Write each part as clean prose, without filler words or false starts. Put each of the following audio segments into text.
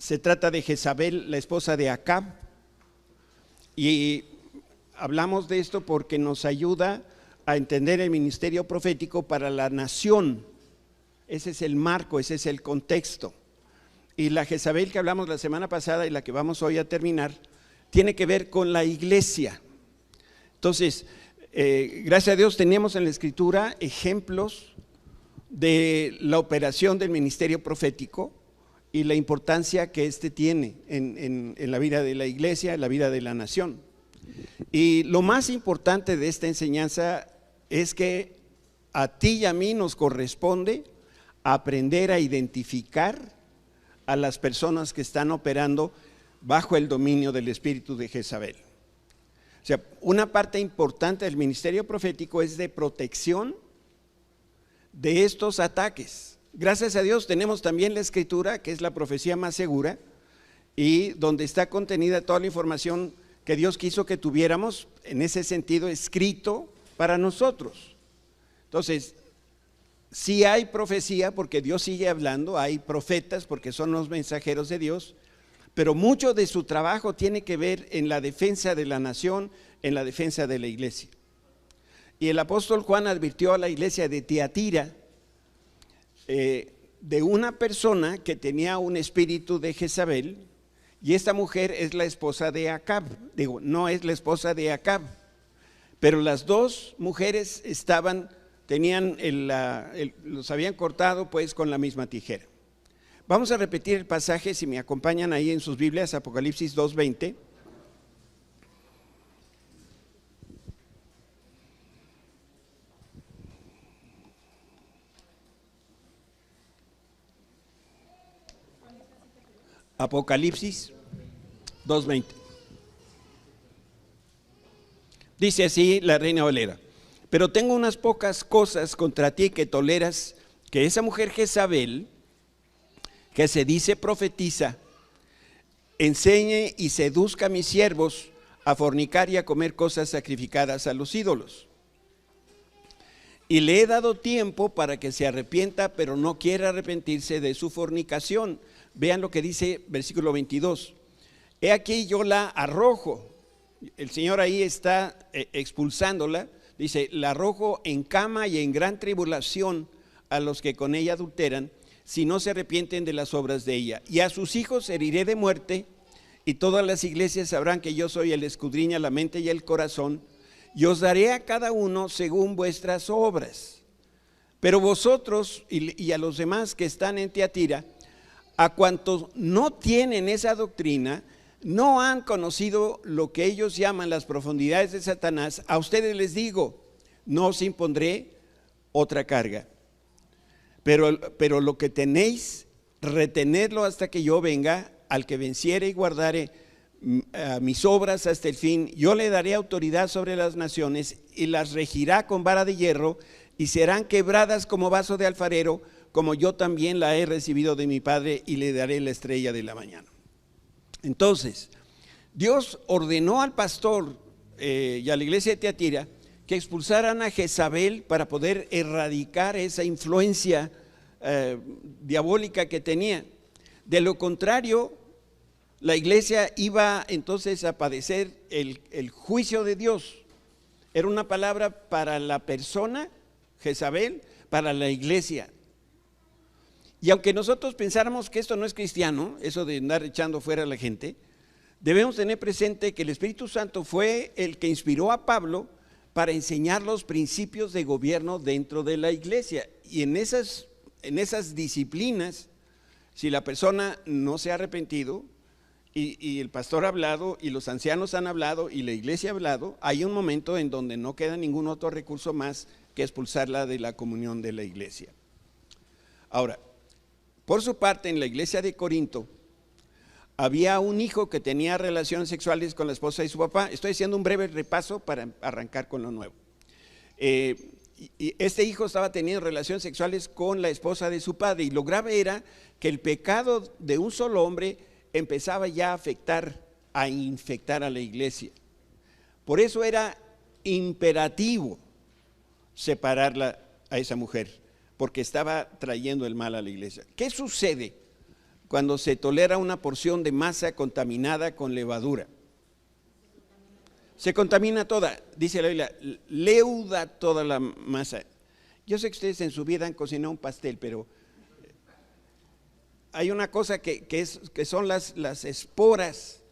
se trata de Jezabel, la esposa de Acab, y hablamos de esto porque nos ayuda a entender el ministerio profético para la nación. Ese es el marco, ese es el contexto. Y la Jezabel que hablamos la semana pasada y la que vamos hoy a terminar, tiene que ver con la iglesia. Entonces, gracias a Dios teníamos en la Escritura ejemplos de la operación del ministerio profético y la importancia que éste tiene en la vida de la iglesia, en la vida de la nación. Y lo más importante de esta enseñanza es que a ti y a mí nos corresponde aprender a identificar a las personas que están operando bajo el dominio del espíritu de Jezabel. O sea, una parte importante del ministerio profético es de protección de estos ataques. Gracias a Dios tenemos también la Escritura, que es la profecía más segura, y donde está contenida toda la información que Dios quiso que tuviéramos, en ese sentido escrito para nosotros. Entonces, sí hay profecía porque Dios sigue hablando, hay profetas porque son los mensajeros de Dios, pero mucho de su trabajo tiene que ver en la defensa de la nación, en la defensa de la iglesia. Y el apóstol Juan advirtió a la iglesia de Tiatira de una persona que tenía un espíritu de Jezabel, y esta mujer es la esposa de Acab. Digo, no es la esposa de Acab, pero las dos mujeres los habían cortado pues con la misma tijera. Vamos a repetir el pasaje, si me acompañan ahí en sus Biblias, Apocalipsis 2:20. Apocalipsis 2:20. Dice así la Reina Valera: pero tengo unas pocas cosas contra ti que toleras, que esa mujer Jezabel, que se dice profetiza, enseñe y seduzca a mis siervos a fornicar y a comer cosas sacrificadas a los ídolos. Y le he dado tiempo para que se arrepienta, pero no quiere arrepentirse de su fornicación. Vean lo que dice versículo 22. He aquí yo la arrojo. El Señor ahí está expulsándola. Dice, la arrojo en cama y en gran tribulación a los que con ella adulteran, si no se arrepienten de las obras de ella. Y a sus hijos heriré de muerte, y todas las iglesias sabrán que yo soy el que escudriña la mente y el corazón, y os daré a cada uno según vuestras obras. Pero vosotros y a los demás que están en Tiatira, a cuantos no tienen esa doctrina, no han conocido lo que ellos llaman las profundidades de Satanás, a ustedes les digo, no os impondré otra carga. Pero lo que tenéis, retenedlo hasta que yo venga. Al que venciere y guardare mis obras hasta el fin, yo le daré autoridad sobre las naciones y las regirá con vara de hierro, y serán quebradas como vaso de alfarero, como yo también la he recibido de mi Padre, y le daré la estrella de la mañana. Entonces, Dios ordenó al pastor y a la iglesia de Tiatira que expulsaran a Jezabel para poder erradicar esa influencia diabólica que tenía. De lo contrario, la iglesia iba entonces a padecer el juicio de Dios. Era una palabra para la persona, Jezabel, para la iglesia. Y aunque nosotros pensáramos que esto no es cristiano, eso de andar echando fuera a la gente, debemos tener presente que el Espíritu Santo fue el que inspiró a Pablo para enseñar los principios de gobierno dentro de la iglesia. Y en esas disciplinas, si la persona no se ha arrepentido y el pastor ha hablado y los ancianos han hablado y la iglesia ha hablado, hay un momento en donde no queda ningún otro recurso más que expulsarla de la comunión de la iglesia. Ahora, por su parte, en la iglesia de Corinto había un hijo que tenía relaciones sexuales con la esposa de su papá. Estoy haciendo un breve repaso para arrancar con lo nuevo. Y este hijo estaba teniendo relaciones sexuales con la esposa de su padre, y lo grave era que el pecado de un solo hombre empezaba ya a infectar a la iglesia. Por eso era imperativo separarla a esa mujer, porque estaba trayendo el mal a la iglesia. ¿Qué sucede cuando se tolera una porción de masa contaminada con levadura? Se contamina toda, dice la Biblia, leuda toda la masa. Yo sé que ustedes en su vida han cocinado un pastel, pero hay una cosa que son las esporas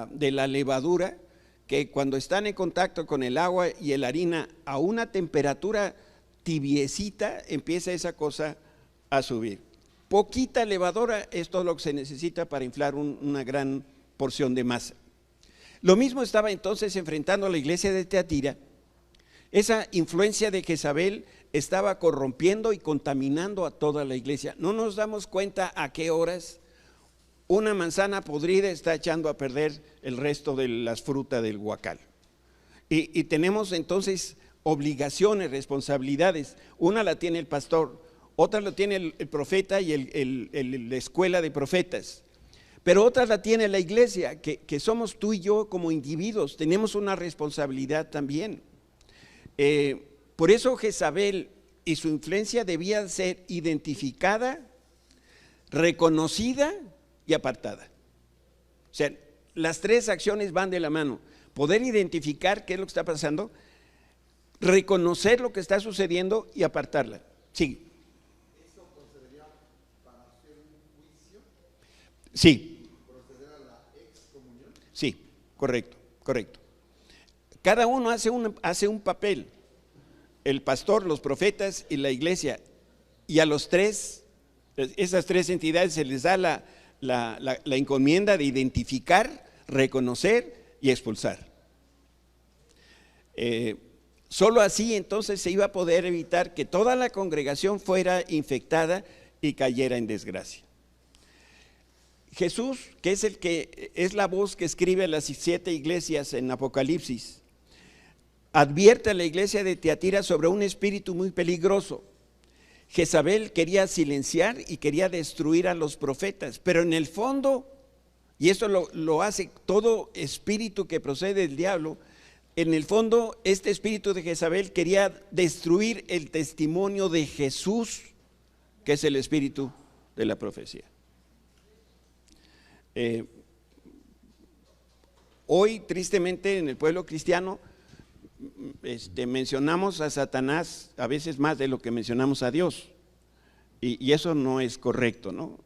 de la levadura, que cuando están en contacto con el agua y la harina a una temperatura tibiecita, empieza esa cosa a subir. Poquita levadura es todo lo que se necesita para inflar una gran porción de masa. Lo mismo estaba entonces enfrentando a la iglesia de Teatira. Esa influencia de Jezabel estaba corrompiendo y contaminando a toda la iglesia. No nos damos cuenta a qué horas una manzana podrida está echando a perder el resto de las frutas del guacal. Y tenemos entonces obligaciones, responsabilidades. Una la tiene el pastor, otra la tiene el profeta y la escuela de profetas. Pero otra la tiene la iglesia, que somos tú y yo como individuos, tenemos una responsabilidad también. Por eso Jezabel y su influencia debían ser identificada, reconocida y apartada. O sea, las tres acciones van de la mano. Poder identificar qué es lo que está pasando, reconocer lo que está sucediendo y apartarla. Sí. ¿Eso procedería para hacer un juicio? Sí. ¿Proceder a la excomunión? Sí, correcto. Cada uno hace un papel, el pastor, los profetas y la iglesia, y a los tres, esas tres entidades se les da la encomienda de identificar, reconocer y expulsar. Solo así entonces se iba a poder evitar que toda la congregación fuera infectada y cayera en desgracia. Jesús, que es la voz que escribe a las 7 iglesias en Apocalipsis, advierte a la iglesia de Teatira sobre un espíritu muy peligroso. Jezabel quería silenciar y quería destruir a los profetas, pero en el fondo, y esto lo hace todo espíritu que procede del diablo, en el fondo este espíritu de Jezabel quería destruir el testimonio de Jesús, que es el espíritu de la profecía. Hoy, tristemente, en el pueblo cristiano, mencionamos a Satanás a veces más de lo que mencionamos a Dios, y eso no es correcto, ¿no?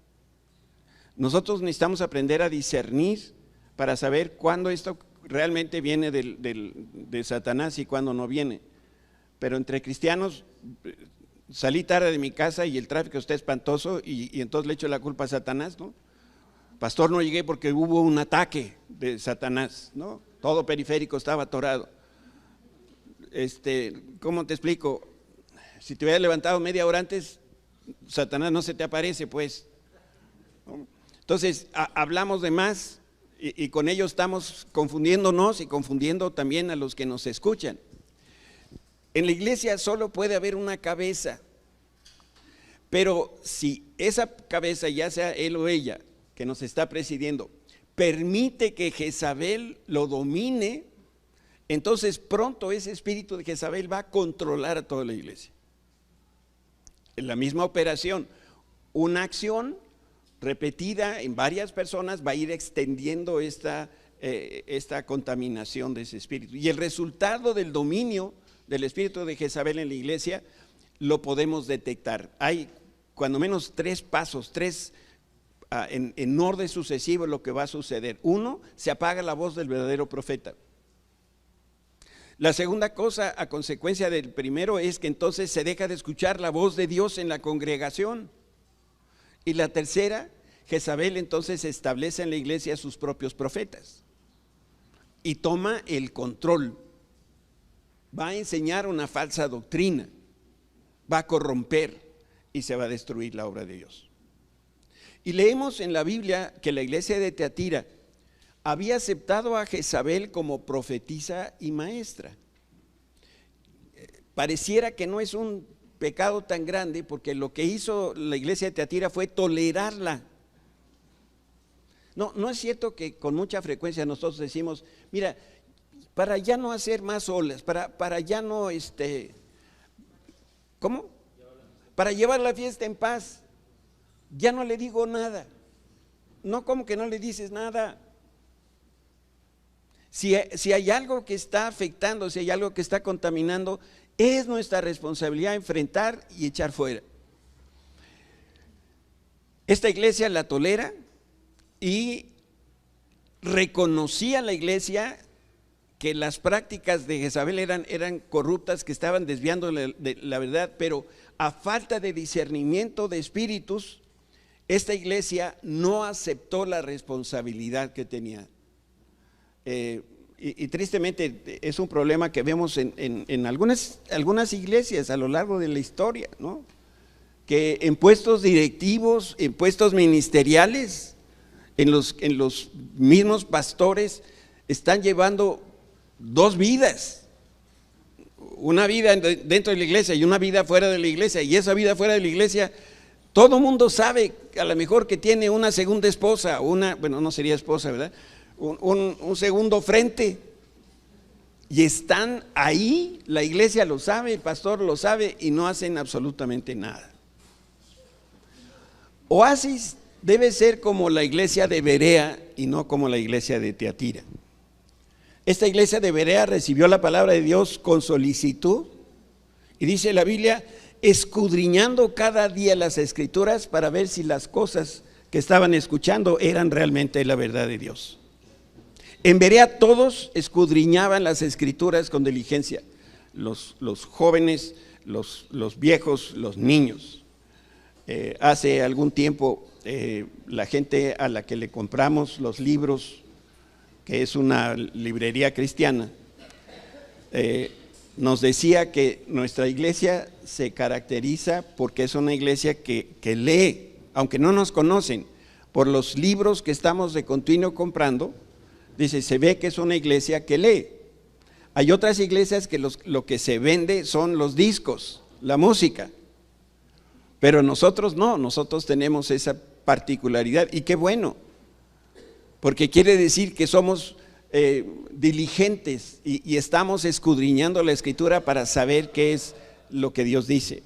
Nosotros necesitamos aprender a discernir para saber cuándo esto realmente viene de Satanás y cuándo no viene. Pero entre cristianos, salí tarde de mi casa y el tráfico está espantoso y entonces le echo la culpa a Satanás, ¿no? Pastor, no llegué porque hubo un ataque de Satanás, ¿no? Todo periférico estaba atorado. ¿Cómo te explico? Si te hubieras levantado media hora antes, Satanás no se te aparece, pues, ¿no? Entonces, hablamos de más y con ello estamos confundiéndonos y confundiendo también a los que nos escuchan. En la iglesia solo puede haber una cabeza, pero si esa cabeza, ya sea él o ella, que nos está presidiendo, permite que Jezabel lo domine, entonces pronto ese espíritu de Jezabel va a controlar a toda la iglesia. En la misma operación, una acción repetida en varias personas va a ir extendiendo esta contaminación de ese espíritu. Y el resultado del dominio del espíritu de Jezabel en la iglesia lo podemos detectar. Hay cuando menos 3 pasos, en orden sucesivo lo que va a suceder. 1, se apaga la voz del verdadero profeta. La segunda cosa, a consecuencia del primero, es que entonces se deja de escuchar la voz de Dios en la congregación. Y la tercera, Jezabel entonces establece en la iglesia sus propios profetas y toma el control. Va a enseñar una falsa doctrina, va a corromper y se va a destruir la obra de Dios. Y leemos en la Biblia que la iglesia de Teatira había aceptado a Jezabel como profetisa y maestra. Pareciera que no es un pecado tan grande, porque lo que hizo la iglesia de Teatira fue tolerarla. No es cierto que con mucha frecuencia nosotros decimos, mira, para ya no hacer más olas, para ya no, ¿cómo? Para llevar la fiesta en paz, ya no le digo nada. No, como que no le dices nada. Si hay algo que está afectando, si hay algo que está contaminando, es nuestra responsabilidad enfrentar y echar fuera. Esta iglesia la tolera y reconocía la iglesia que las prácticas de Jezabel eran corruptas, que estaban desviando de la verdad, pero a falta de discernimiento de espíritus, esta iglesia no aceptó la responsabilidad que tenía. Y tristemente es un problema que vemos en algunas iglesias a lo largo de la historia, ¿no? Que en puestos directivos, en puestos ministeriales, en los mismos pastores están llevando dos vidas, una vida dentro de la iglesia y una vida fuera de la iglesia, y esa vida fuera de la iglesia, todo el mundo sabe a lo mejor que tiene una segunda esposa, bueno, no sería esposa, ¿verdad? Un segundo frente, y están ahí, la iglesia lo sabe, el pastor lo sabe, y no hacen absolutamente nada. Oasis debe ser como la iglesia de Berea y no como la iglesia de Tiatira. Esta iglesia de Berea recibió la palabra de Dios con solicitud, y dice la Biblia, escudriñando cada día las escrituras para ver si las cosas que estaban escuchando eran realmente la verdad de Dios. En Berea todos escudriñaban las escrituras con diligencia, los jóvenes, los viejos, los niños. Hace algún tiempo la gente a la que le compramos los libros, que es una librería cristiana, nos decía que nuestra iglesia se caracteriza porque es una iglesia que lee, aunque no nos conocen, por los libros que estamos de continuo comprando. Dice, se ve que es una iglesia que lee. Hay otras iglesias que lo que se vende son los discos, la música, pero nosotros no, nosotros tenemos esa particularidad, y qué bueno, porque quiere decir que somos diligentes y estamos escudriñando la escritura para saber qué es lo que Dios dice.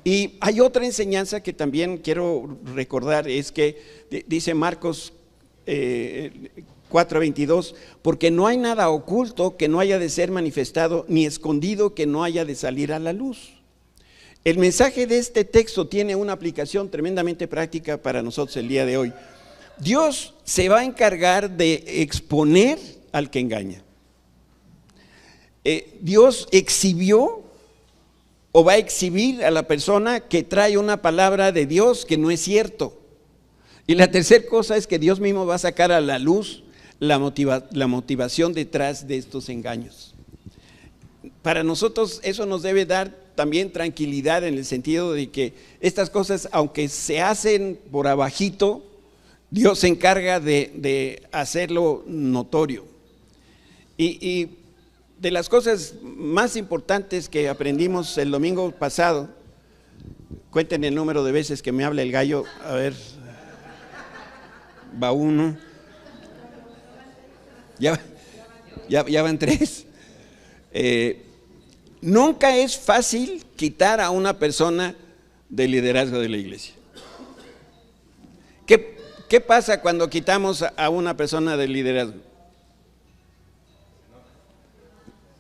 Y hay otra enseñanza que también quiero recordar, es que dice Marcos 4:22, porque no hay nada oculto que no haya de ser manifestado, ni escondido que no haya de salir a la luz. El mensaje de este texto tiene una aplicación tremendamente práctica para nosotros el día de hoy. Dios se va a encargar de exponer al que engaña. Dios exhibió o va a exhibir a la persona que trae una palabra de Dios que no es cierto. Y la tercera cosa es que Dios mismo va a sacar a la luz la motivación detrás de estos engaños. Para nosotros eso nos debe dar también tranquilidad, en el sentido de que estas cosas, aunque se hacen por abajito, Dios se encarga de hacerlo notorio. Y de las cosas más importantes que aprendimos el domingo pasado, cuenten el número de veces que me habla el gallo, a ver, va uno, ya van tres. Nunca es fácil quitar a una persona del liderazgo de la iglesia. ¿Qué pasa cuando quitamos a una persona del liderazgo?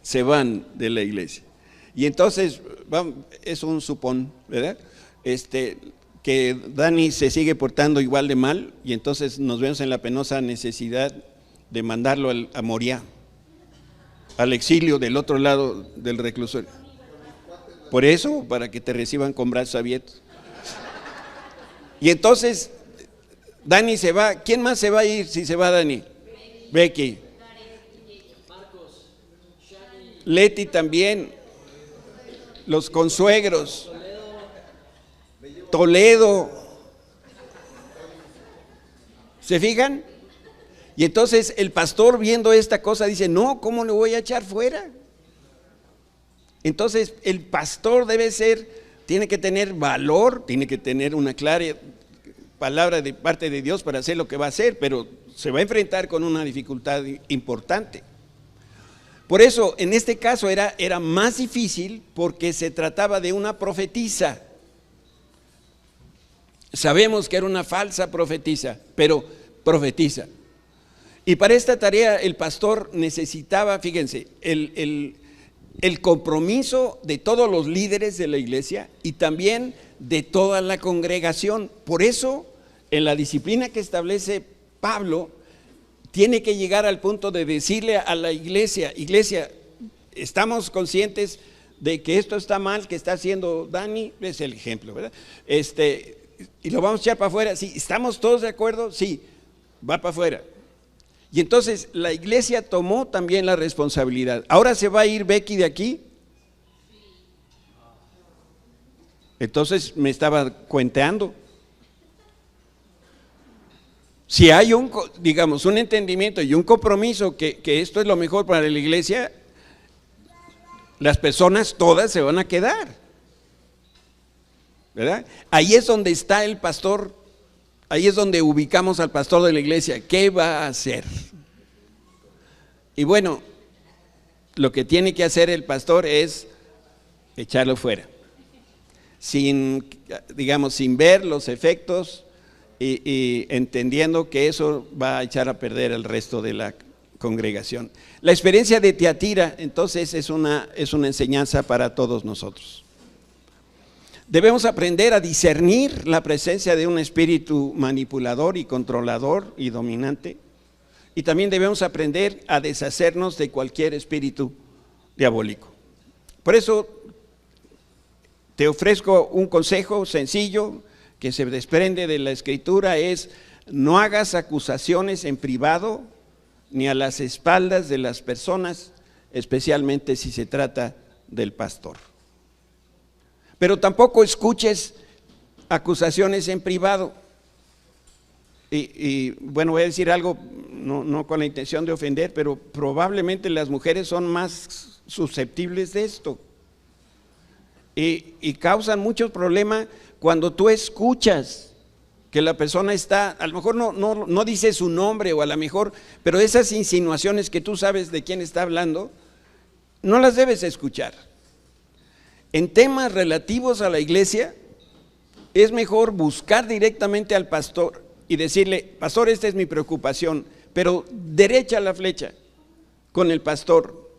Se van de la iglesia. Y entonces, es un supón, ¿verdad? Que Dani se sigue portando igual de mal, y entonces nos vemos en la penosa necesidad de mandarlo a Moriah, al exilio del otro lado del reclusorio. Por eso, para que te reciban con brazos abiertos. Y entonces Dani se va. ¿Quién más se va a ir si se va Dani? Becky. Leti también. Los consuegros. Toledo. ¿Se fijan? Y entonces el pastor, viendo esta cosa, dice, no, ¿cómo le voy a echar fuera? Entonces el pastor tiene que tener valor, tiene que tener una clara palabra de parte de Dios para hacer lo que va a hacer, pero se va a enfrentar con una dificultad importante. Por eso, en este caso era más difícil, porque se trataba de una profetisa. Sabemos que era una falsa profetisa, pero profetiza. Y para esta tarea el pastor necesitaba, fíjense, el compromiso de todos los líderes de la iglesia y también de toda la congregación. Por eso, en la disciplina que establece Pablo, tiene que llegar al punto de decirle a la iglesia, estamos conscientes de que esto está mal, que está haciendo Dani, es el ejemplo, ¿verdad? Y lo vamos a echar para afuera. Sí, ¿estamos todos de acuerdo? Sí, va para afuera. Y entonces la iglesia tomó también la responsabilidad. Ahora se va a ir Becky de aquí. Entonces me estaba cuenteando. Si hay un entendimiento y un compromiso que esto es lo mejor para la iglesia, las personas todas se van a quedar, ¿verdad? Ahí es donde está el pastor, ahí es donde ubicamos al pastor de la iglesia. ¿Qué va a hacer? Y bueno, lo que tiene que hacer el pastor es echarlo fuera, sin ver los efectos y entendiendo que eso va a echar a perder el resto de la congregación. La experiencia de Tiatira, entonces, es una enseñanza para todos nosotros. Debemos aprender a discernir la presencia de un espíritu manipulador y controlador y dominante. Y también debemos aprender a deshacernos de cualquier espíritu diabólico. Por eso te ofrezco un consejo sencillo que se desprende de la Escritura: es no hagas acusaciones en privado ni a las espaldas de las personas, especialmente si se trata del pastor. Pero tampoco escuches acusaciones en privado. Y bueno, voy a decir algo, no con la intención de ofender, pero probablemente las mujeres son más susceptibles de esto. Y causan muchos problemas cuando tú escuchas que la persona está, a lo mejor no dice su nombre, o a lo mejor, pero esas insinuaciones que tú sabes de quién está hablando, no las debes escuchar. En temas relativos a la iglesia, es mejor buscar directamente al pastor y decirle: pastor, esta es mi preocupación, pero derecha la flecha con el pastor.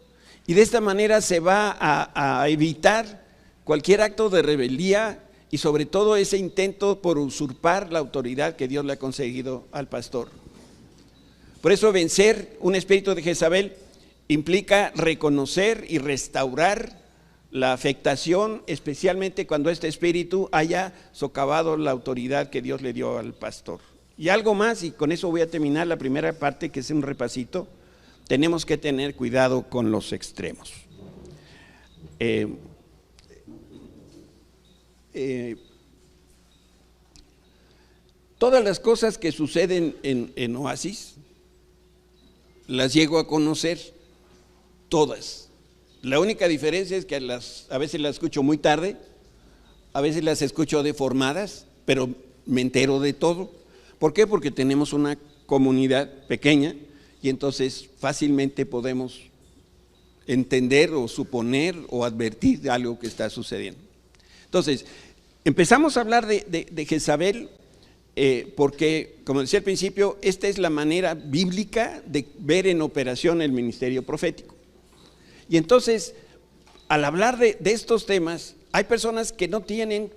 Y de esta manera se va a evitar cualquier acto de rebeldía y sobre todo ese intento por usurpar la autoridad que Dios le ha concedido al pastor. Por eso vencer un espíritu de Jezabel implica reconocer y restaurar la afectación, especialmente cuando este espíritu haya socavado la autoridad que Dios le dio al pastor. Y algo más, y con eso voy a terminar la primera parte, que es un repasito. Tenemos que tener cuidado con los extremos. Todas las cosas que suceden en Oasis las llego a conocer, todas. La única diferencia es que a veces las escucho muy tarde, a veces las escucho deformadas, pero me entero de todo. ¿Por qué? Porque tenemos una comunidad pequeña y entonces fácilmente podemos entender o suponer o advertir de algo que está sucediendo. Entonces, empezamos a hablar de Jezabel porque, como decía al principio, esta es la manera bíblica de ver en operación el ministerio profético. Y entonces, al hablar de estos temas, hay personas que no tienen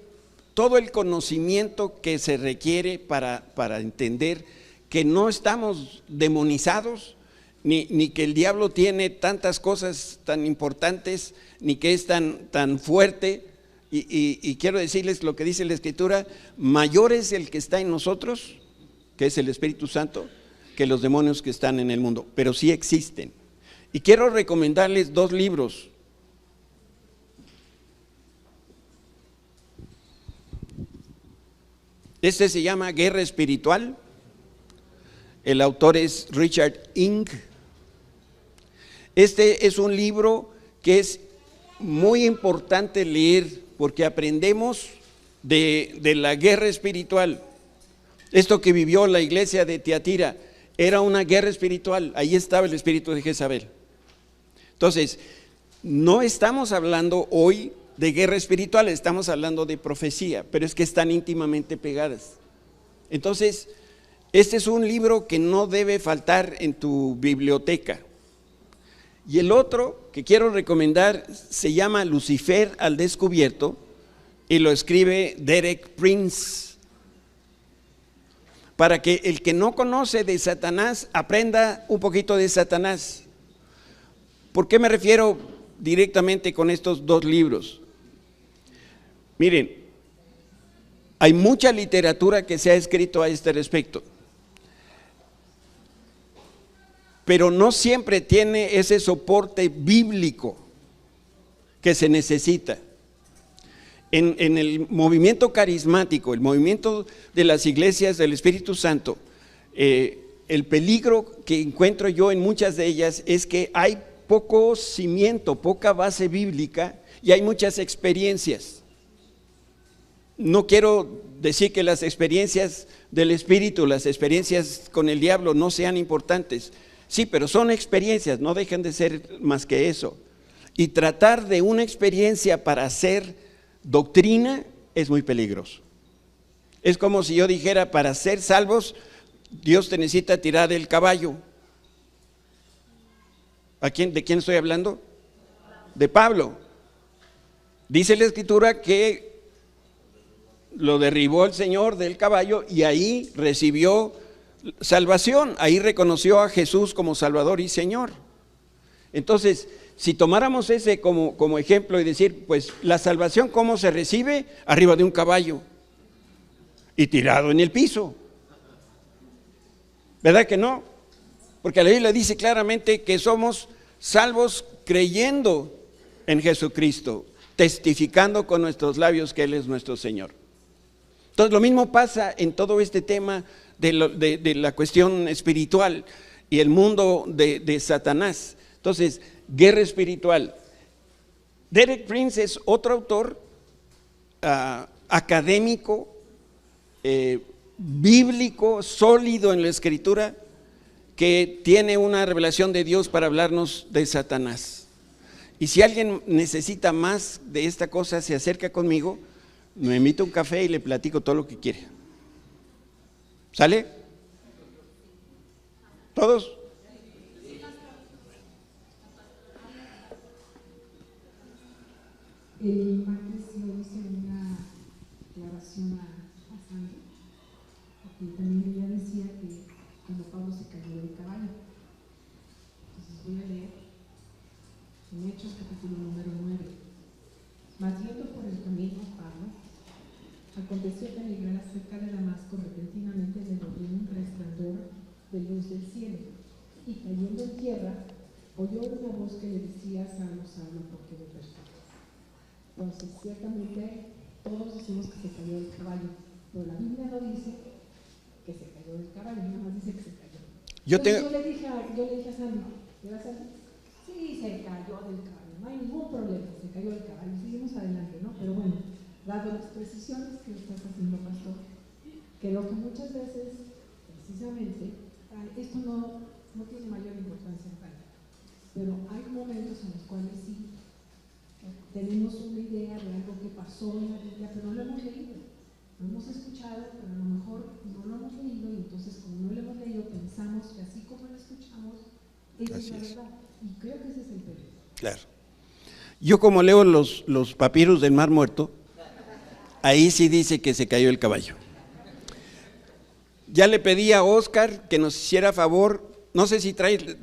todo el conocimiento que se requiere para entender que no estamos demonizados, ni que el diablo tiene tantas cosas tan importantes, ni que es tan fuerte. Y quiero decirles lo que dice la Escritura: mayor es el que está en nosotros, que es el Espíritu Santo, que los demonios que están en el mundo. Pero sí existen. Y quiero recomendarles 2 libros. Este se llama Guerra Espiritual. El autor es Richard Ing. Este es un libro que es muy importante leer porque aprendemos de la guerra espiritual. Esto que vivió la iglesia de Tiatira era una guerra espiritual. Ahí estaba el espíritu de Jezabel. Entonces, no estamos hablando hoy de guerra espiritual, estamos hablando de profecía, pero es que están íntimamente pegadas. Entonces, este es un libro que no debe faltar en tu biblioteca. Y el otro que quiero recomendar se llama Lucifer al descubierto y lo escribe Derek Prince, para que el que no conoce de Satanás aprenda un poquito de Satanás. ¿Por qué me refiero directamente con estos dos libros? Miren, hay mucha literatura que se ha escrito a este respecto, pero no siempre tiene ese soporte bíblico que se necesita. En el movimiento carismático, el movimiento de las iglesias del Espíritu Santo, el peligro que encuentro yo en muchas de ellas es que hay poco cimiento, poca base bíblica y hay muchas experiencias. No quiero decir que las experiencias del Espíritu, las experiencias con el diablo no sean importantes. Sí, pero son experiencias, no dejan de ser más que eso. Y tratar de una experiencia para hacer doctrina es muy peligroso. Es como si yo dijera, para ser salvos, Dios te necesita tirar del caballo. ¿De quién estoy hablando? De Pablo. Dice la Escritura que lo derribó el Señor del caballo y ahí recibió salvación, ahí reconoció a Jesús como Salvador y Señor. Entonces, si tomáramos ese como ejemplo y decir, pues la salvación, ¿cómo se recibe? Arriba de un caballo y tirado en el piso. ¿Verdad que no? Porque la Biblia dice claramente que somos salvos creyendo en Jesucristo, testificando con nuestros labios que Él es nuestro Señor. Entonces lo mismo pasa en todo este tema de la cuestión espiritual y el mundo de Satanás. Entonces, guerra espiritual. Derek Prince es otro autor académico, bíblico, sólido en la Escritura, que tiene una revelación de Dios para hablarnos de Satanás. Y si alguien necesita más de esta cosa, se acerca conmigo, me invita a un café y le platico todo lo que quiere. ¿Sale? ¿Todos? El martes yo hice una aclaración a Sandra, porque también ella decía que cuando Pablo se cayó del caballo. Entonces voy a leer en Hechos capítulo número 9. Mas yendo por el camino Pablo, aconteció que al llegar cerca de Damasco, repentinamente le rodeó un resplandor de luz del cielo, y cayendo en tierra, oyó una voz que le decía: Saulo, Saulo, ¿por qué me persigues? Entonces, ciertamente, todos decimos que se cayó del caballo, pero la Biblia no dice que se cayó del caballo, nada más dice que se cayó. Yo le dije a Sandy, ¿verdad, Sandy? Sí, se cayó del caballo, no hay ningún problema, se cayó del caballo, seguimos adelante, ¿no? Pero bueno, dado las precisiones que estás haciendo, pastor, creo que muchas veces, precisamente, esto no tiene mayor importancia en realidad, pero hay momentos en los cuales sí tenemos una idea de algo que pasó en la Biblia, pero no lo hemos leído, lo hemos escuchado, pero a lo mejor no lo hemos leído, y entonces como no lo hemos leído, pensamos que así como lo escuchamos, esa es la verdad, y creo que ese es el peligro. Claro. Yo como leo los papiros del Mar Muerto, ahí sí dice que se cayó el caballo. Ya le pedí a Oscar que nos hiciera favor, no sé si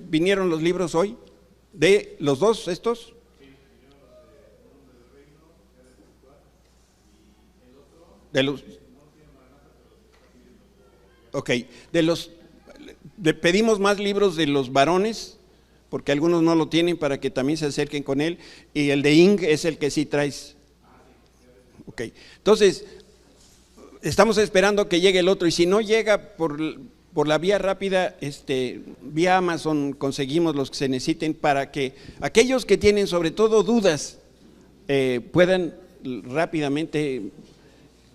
vinieron los libros hoy, de los dos estos. Pedimos más libros de los varones, porque algunos no lo tienen, para que también se acerquen con él, y el de Ing es el que sí traes. Ok, entonces estamos esperando que llegue el otro, y si no llega por la vía rápida, vía Amazon conseguimos los que se necesiten, para que aquellos que tienen sobre todo dudas puedan rápidamente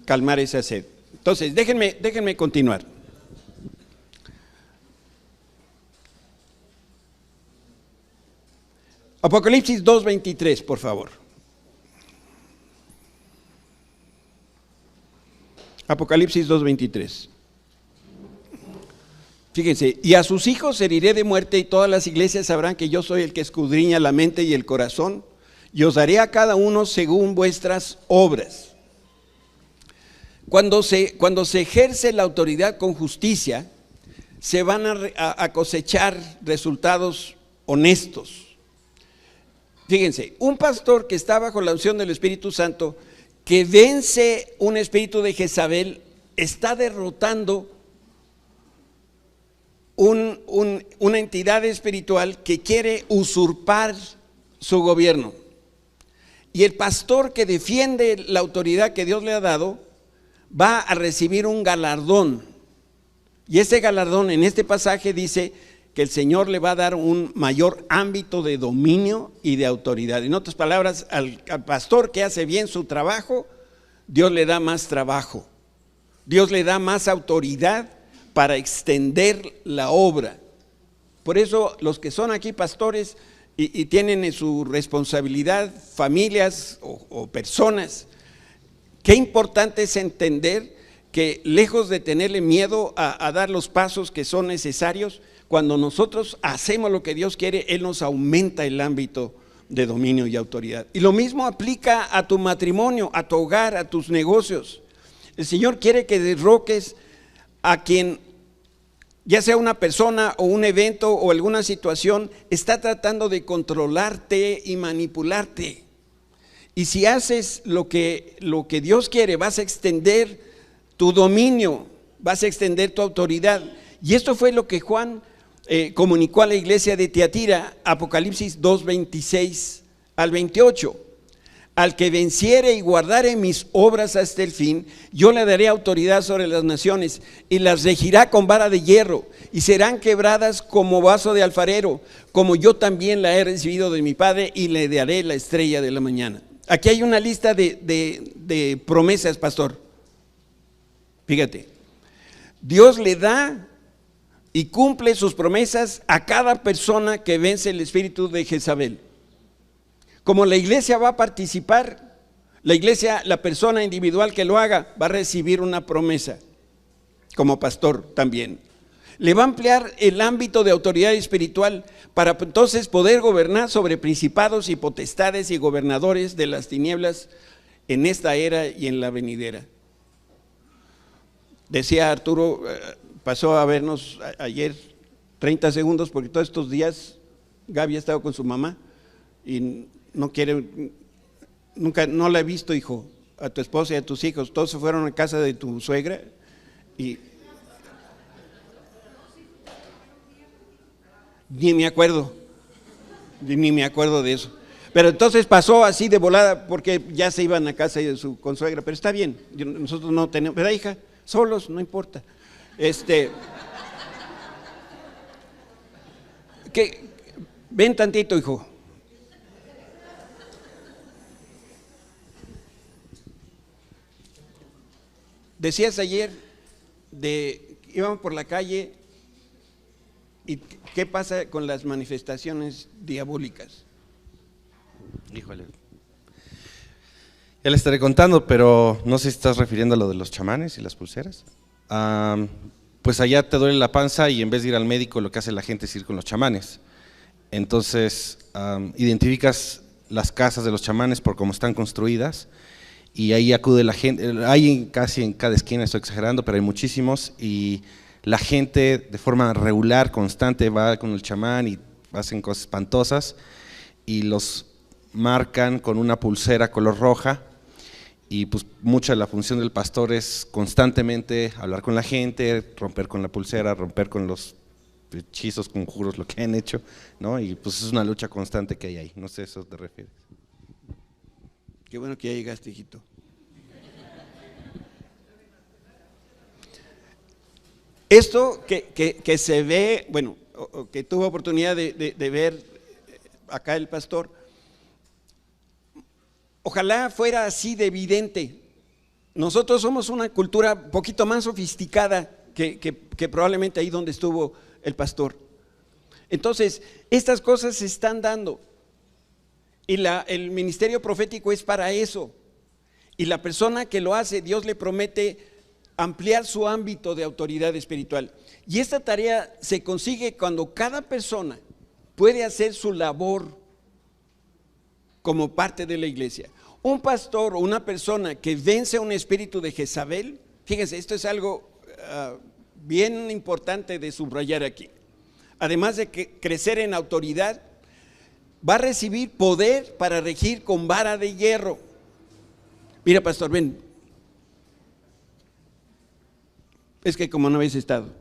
calmar esa sed. Entonces, déjenme continuar. Apocalipsis 2:23, por favor. Apocalipsis 2:23. Fíjense, y a sus hijos heriré de muerte, y todas las iglesias sabrán que yo soy el que escudriña la mente y el corazón, y os daré a cada uno según vuestras obras. Cuando se ejerce la autoridad con justicia, se van a cosechar resultados honestos. Fíjense, un pastor que está bajo la unción del Espíritu Santo, que vence un espíritu de Jezabel, está derrotando una entidad espiritual que quiere usurpar su gobierno. Y el pastor que defiende la autoridad que Dios le ha dado va a recibir un galardón. Y ese galardón en este pasaje dice que el Señor le va a dar un mayor ámbito de dominio y de autoridad. En otras palabras, al pastor que hace bien su trabajo, Dios le da más trabajo. Dios le da más autoridad para extender la obra. Por eso los que son aquí pastores y tienen en su responsabilidad familias o personas, qué importante es entender que lejos de tenerle miedo a dar los pasos que son necesarios, cuando nosotros hacemos lo que Dios quiere, Él nos aumenta el ámbito de dominio y autoridad. Y lo mismo aplica a tu matrimonio, a tu hogar, a tus negocios. El Señor quiere que derroques a quien, ya sea una persona o un evento o alguna situación, está tratando de controlarte y manipularte. Y si haces lo que Dios quiere, vas a extender tu dominio, vas a extender tu autoridad. Y esto fue lo que Juan comunicó a la iglesia de Tiatira, Apocalipsis 2:26 al 28. Al que venciere y guardare mis obras hasta el fin, yo le daré autoridad sobre las naciones y las regirá con vara de hierro, y serán quebradas como vaso de alfarero, como yo también la he recibido de mi Padre, y le daré la estrella de la mañana. Aquí hay una lista de promesas, pastor. Fíjate, Dios le da y cumple sus promesas a cada persona que vence el espíritu de Jezabel. Como la iglesia va a participar, la persona individual que lo haga va a recibir una promesa, como pastor también. Le va a ampliar el ámbito de autoridad espiritual para entonces poder gobernar sobre principados y potestades y gobernadores de las tinieblas en esta era y en la venidera. Decía Arturo, pasó a vernos ayer 30 segundos porque todos estos días Gaby ha estado con su mamá y no quiere, nunca, no la he visto, hijo, a tu esposa y a tus hijos, todos se fueron a casa de tu suegra y ni me acuerdo de eso. Pero entonces pasó así de volada porque ya se iban a casa de su consuegra, pero está bien, nosotros no tenemos, ¿verdad, hija? Solos, no importa. Ven tantito, hijo. Decías ayer íbamos por la calle y ¿qué pasa con las manifestaciones diabólicas? Híjole. Ya le estaré contando, pero no sé si estás refiriendo a lo de los chamanes y las pulseras. Pues allá te duele la panza y en vez de ir al médico lo que hace la gente es ir con los chamanes. Entonces identificas las casas de los chamanes por cómo están construidas y ahí acude la gente, hay casi en cada esquina, estoy exagerando, pero hay muchísimos y la gente de forma regular, constante va con el chamán y hacen cosas espantosas y los marcan con una pulsera color roja. Y pues mucha de la función del pastor es constantemente hablar con la gente, romper con la pulsera, romper con los hechizos, conjuros, lo que han hecho, ¿no? Y pues es una lucha constante que hay ahí, no sé, ¿eso te refieres? Qué bueno que ya llegaste, hijito. Esto que se ve, bueno, que tuvo oportunidad de ver acá el pastor, ojalá fuera así de evidente. Nosotros somos una cultura un poquito más sofisticada que probablemente ahí donde estuvo el pastor. Entonces, estas cosas se están dando y el ministerio profético es para eso. Y la persona que lo hace, Dios le promete ampliar su ámbito de autoridad espiritual. Y esta tarea se consigue cuando cada persona puede hacer su labor como parte de la iglesia. Un pastor o una persona que vence a un espíritu de Jezabel, fíjense, esto es algo bien importante de subrayar aquí. Además de crecer en autoridad, va a recibir poder para regir con vara de hierro. Mira, pastor, ven. Es que como no habéis estado.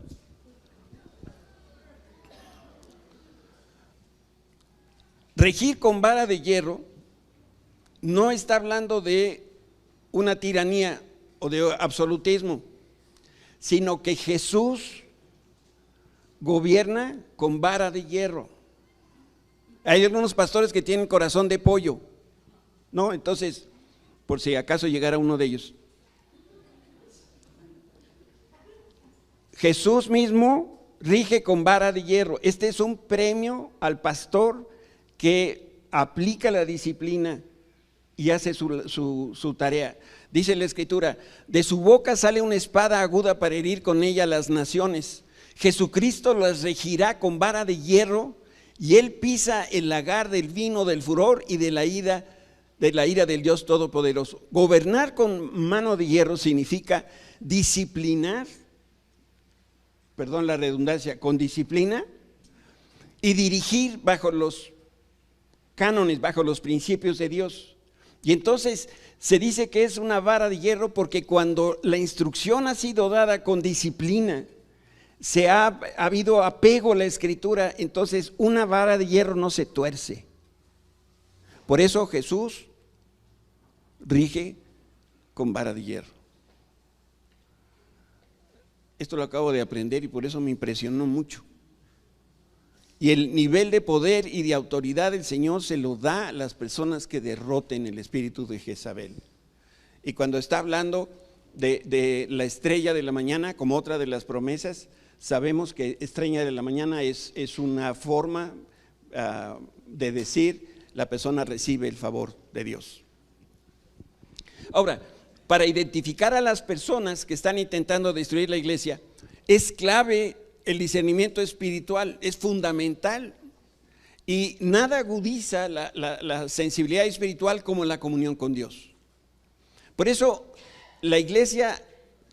Regir con vara de hierro no está hablando de una tiranía o de absolutismo, sino que Jesús gobierna con vara de hierro. Hay algunos pastores que tienen corazón de pollo, ¿no? Entonces, por si acaso llegara uno de ellos. Jesús mismo rige con vara de hierro. Este es un premio al pastor que aplica la disciplina y hace su tarea. Dice la Escritura, de su boca sale una espada aguda para herir con ella a las naciones. Jesucristo las regirá con vara de hierro y él pisa el lagar del vino del furor y de la ira del Dios Todopoderoso. Gobernar con mano de hierro significa disciplinar, perdón la redundancia, con disciplina y dirigir bajo los cánones, bajo los principios de Dios. Y entonces se dice que es una vara de hierro porque cuando la instrucción ha sido dada con disciplina, ha habido apego a la Escritura, entonces una vara de hierro no se tuerce. Por eso Jesús rige con vara de hierro. Esto lo acabo de aprender y por eso me impresionó mucho. Y el nivel de poder y de autoridad del Señor se lo da a las personas que derroten el espíritu de Jezabel. Y cuando está hablando de la estrella de la mañana como otra de las promesas, sabemos que estrella de la mañana es una forma de decir la persona recibe el favor de Dios. Ahora, para identificar a las personas que están intentando destruir la iglesia, es clave el discernimiento espiritual, es fundamental. Y nada agudiza la sensibilidad espiritual como la comunión con Dios. Por eso la iglesia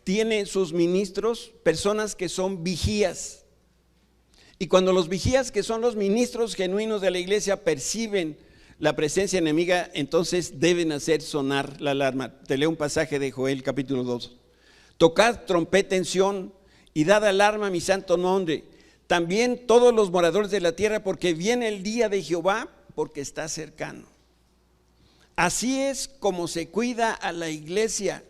tiene sus ministros, personas que son vigías. Y cuando los vigías, que son los ministros genuinos de la iglesia, perciben la presencia enemiga, entonces deben hacer sonar la alarma. Te leo un pasaje de Joel capítulo 2. Tocad trompeta en Sión y dad alarma a mi santo nombre. También todos los moradores de la tierra, porque viene el día de Jehová, porque está cercano. Así es como se cuida a la iglesia.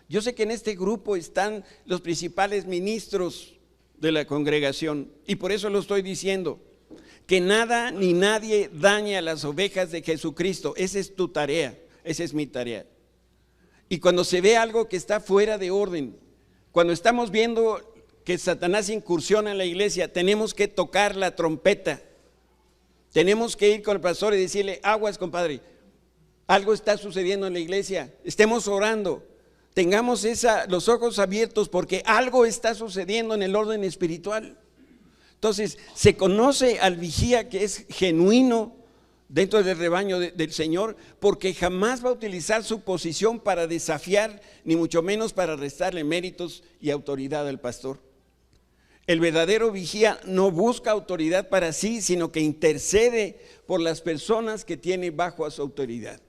Yo sé que en este grupo están los principales ministros de la congregación y por eso lo estoy diciendo. Que nada ni nadie dañe a las ovejas de Jesucristo. Esa es tu tarea, esa es mi tarea. Y cuando se ve algo que está fuera de orden, cuando estamos viendo que Satanás incursiona en la iglesia, tenemos que tocar la trompeta. Tenemos que ir con el pastor y decirle, aguas compadre, algo está sucediendo en la iglesia, estemos orando, tengamos los ojos abiertos porque algo está sucediendo en el orden espiritual. Entonces, se conoce al vigía que es genuino dentro del rebaño del Señor, porque jamás va a utilizar su posición para desafiar, ni mucho menos para restarle méritos y autoridad al pastor. El verdadero vigía no busca autoridad para sí, sino que intercede por las personas que tiene bajo su autoridad.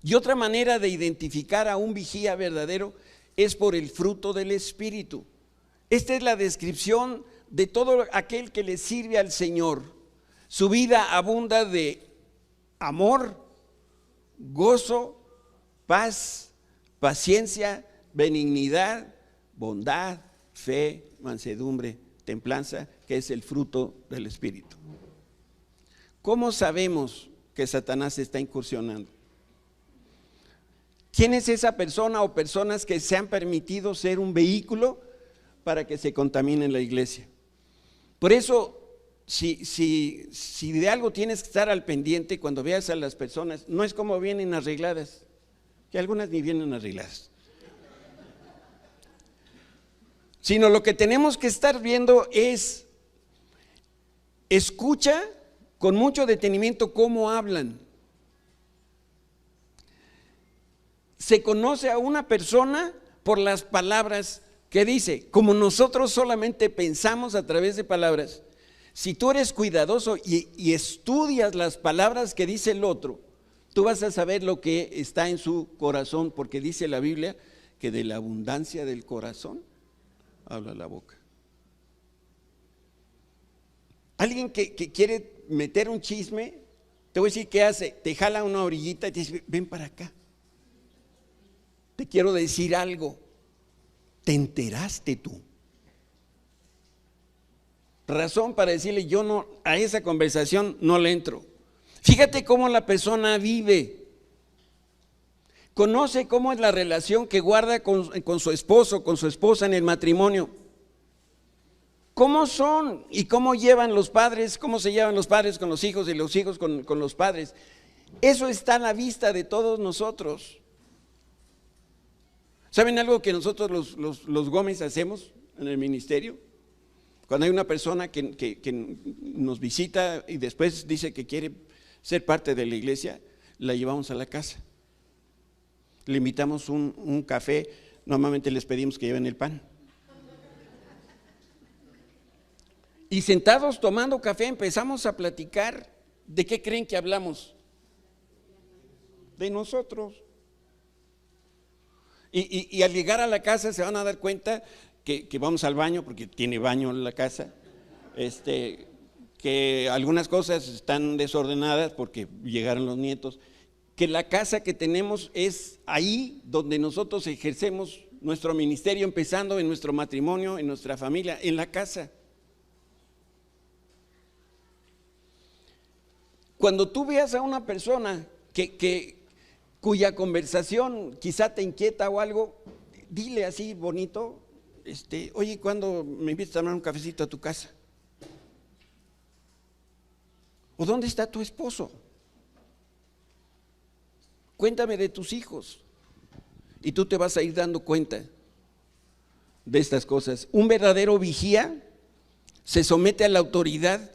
Y otra manera de identificar a un vigía verdadero es por el fruto del Espíritu. Esta es la descripción de todo aquel que le sirve al Señor. Su vida abunda de amor, gozo, paz, paciencia, benignidad, bondad, fe, mansedumbre, templanza, que es el fruto del Espíritu. ¿Cómo sabemos que Satanás está incursionando? ¿Quién es esa persona o personas que se han permitido ser un vehículo para que se contamine la iglesia? Por eso, si de algo tienes que estar al pendiente cuando veas a las personas, no es como vienen arregladas, que algunas ni vienen arregladas. sino lo que tenemos que estar viendo es, escucha con mucho detenimiento cómo hablan. Se conoce a una persona por las palabras que dice. Como nosotros solamente pensamos a través de palabras, si tú eres cuidadoso y estudias las palabras que dice el otro, tú vas a saber lo que está en su corazón, porque dice la Biblia que de la abundancia del corazón habla la boca. Alguien que quiere meter un chisme, te voy a decir qué hace, te jala una orillita y te dice, ven para acá, te quiero decir algo. ¿Te enteraste tú? Razón para decirle, yo no, a esa conversación no le entro. Fíjate cómo la persona vive. Conoce cómo es la relación que guarda con su esposo, con su esposa en el matrimonio. ¿Cómo son y cómo llevan los padres, cómo se llevan los padres con los hijos y los hijos con los padres? Eso está a la vista de todos nosotros. ¿Saben algo que nosotros los Gómez hacemos en el ministerio? Cuando hay una persona que nos visita y después dice que quiere ser parte de la iglesia, la llevamos a la casa. Le invitamos un café, normalmente les pedimos que lleven el pan. Y sentados tomando café empezamos a platicar. ¿De qué creen que hablamos? De nosotros. Y al llegar a la casa se van a dar cuenta que vamos al baño, porque tiene baño en la casa, que algunas cosas están desordenadas porque llegaron los nietos, que la casa que tenemos es ahí donde nosotros ejercemos nuestro ministerio, empezando en nuestro matrimonio, en nuestra familia, en la casa. Cuando tú veas a una persona cuya conversación quizá te inquieta o algo, dile así bonito, oye, ¿cuándo me invitas a tomar un cafecito a tu casa? ¿O dónde está tu esposo? Cuéntame de tus hijos. Y tú te vas a ir dando cuenta de estas cosas. Un verdadero vigía se somete a la autoridad,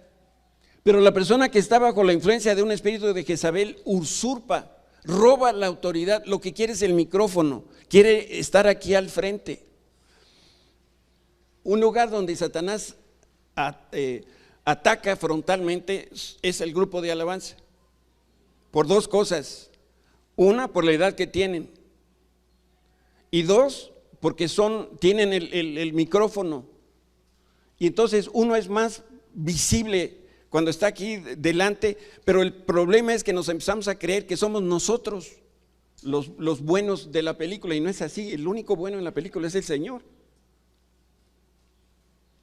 pero la persona que está bajo la influencia de un espíritu de Jezabel usurpa, roba la autoridad, lo que quiere es el micrófono, quiere estar aquí al frente. Un lugar donde Satanás ataca frontalmente es el grupo de alabanza, por dos cosas. Una, por la edad que tienen, y dos, porque tienen el micrófono, y entonces uno es más visible cuando está aquí delante, pero el problema es que nos empezamos a creer que somos nosotros los buenos de la película, y no es así. El único bueno en la película es el Señor.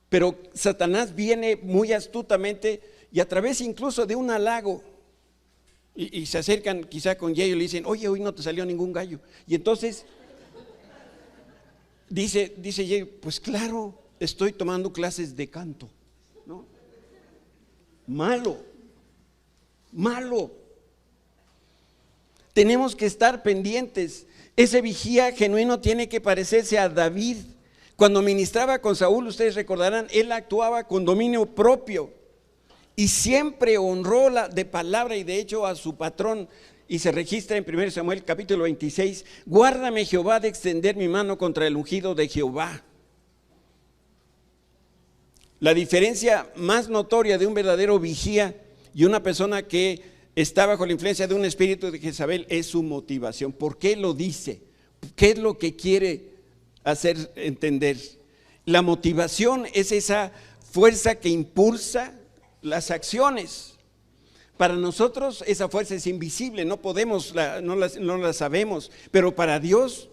Pero Satanás viene muy astutamente y a través incluso de un halago, y se acercan quizá con Yayo y le dicen, oye, hoy no te salió ningún gallo, y entonces dice Yayo, pues claro, estoy tomando clases de canto, ¿no? Malo. Tenemos que estar pendientes. Ese vigía genuino tiene que parecerse a David. Cuando ministraba con Saúl, ustedes recordarán, él actuaba con dominio propio y siempre honró de palabra y de hecho a su patrón. Y se registra en 1 Samuel capítulo 26, guárdame Jehová de extender mi mano contra el ungido de Jehová. La diferencia más notoria de un verdadero vigía y una persona que está bajo la influencia de un espíritu de Jezabel es su motivación. ¿Por qué lo dice? ¿Qué es lo que quiere hacer entender? La motivación es esa fuerza que impulsa las acciones. Para nosotros esa fuerza es invisible, no la sabemos, pero para Dios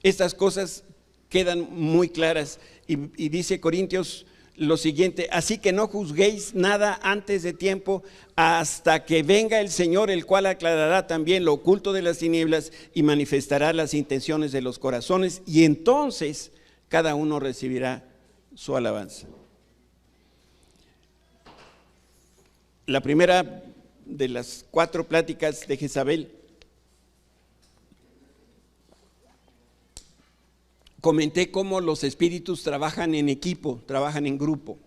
estas cosas quedan muy claras. Y dice Corintios lo siguiente, así que no juzguéis nada antes de tiempo hasta que venga el Señor, el cual aclarará también lo oculto de las tinieblas y manifestará las intenciones de los corazones, y entonces cada uno recibirá su alabanza. La primera de las 4 pláticas de Jezabel comenté cómo los espíritus trabajan en equipo, trabajan en grupo.